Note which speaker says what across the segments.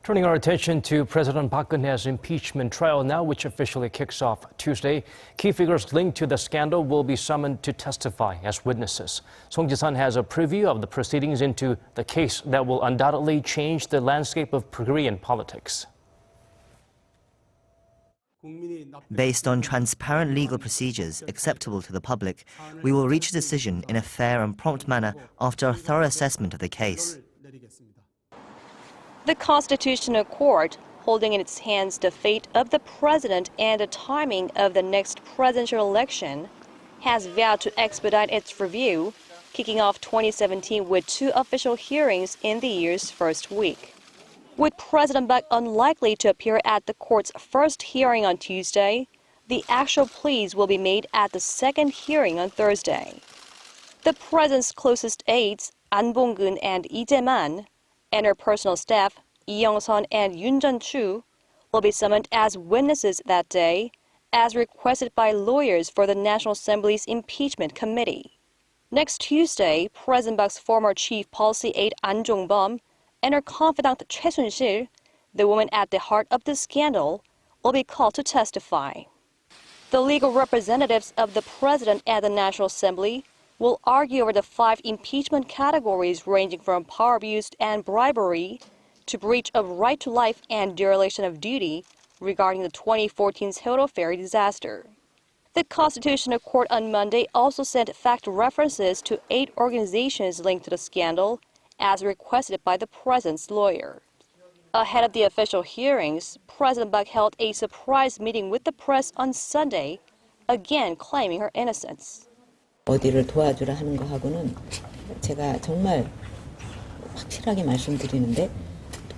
Speaker 1: Turning our attention to President Park Geun-hye's impeachment trial now, which officially kicks off Tuesday. Key figures linked to the scandal will be summoned to testify as witnesses. Song Ji-sun has a preview of the proceedings into the case that will undoubtedly change the landscape of Korean politics.
Speaker 2: Based on transparent legal procedures acceptable to the public, we will reach a decision in a fair and prompt manner after a thorough assessment of the case.
Speaker 3: The Constitutional Court, holding in its hands the fate of the president and the timing of the next presidential election, has vowed to expedite its review, kicking off 2017 with 2 official hearings in the year's first week. With President Park unlikely to appear at the court's first hearing on Tuesday, the actual pleas will be made at the second hearing on Thursday. The president's closest aides, An Bong-geun and Lee Jae-man, and her personal staff, Lee Young-sun and Yoon Jun-chu, will be summoned as witnesses that day, as requested by lawyers for the National Assembly's impeachment committee. Next Tuesday, President Park's former chief policy aide An Jong-bum and her confidant Choi Soon-sil, the woman at the heart of the scandal, will be called to testify. The legal representatives of the president at the National Assembly will argue over the 5 impeachment categories ranging from power abuse and bribery to breach of right to life and dereliction of duty regarding the 2014 Seoul ferry disaster. The Constitutional Court on Monday also sent fact references to 8 organizations linked to the scandal, as requested by the president's lawyer. Ahead of the official hearings, President Park held a surprise meeting with the press on Sunday, again claiming her innocence.
Speaker 4: 어디를 도와주라 하는 거하고는 제가 정말 확실하게 말씀드리는데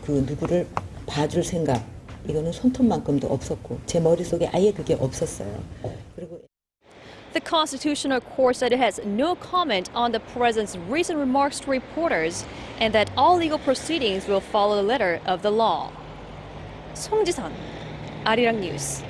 Speaker 4: 그 누구를 봐줄 생각 이거는 손톱만큼도 없었고 제 머릿속에 아예 그게 없었어요. 그리고
Speaker 3: The Constitutional Court said it has no comment on the president's recent remarks to reporters and that all legal proceedings will follow the letter of the law. Song Ji-sun, Arirang News.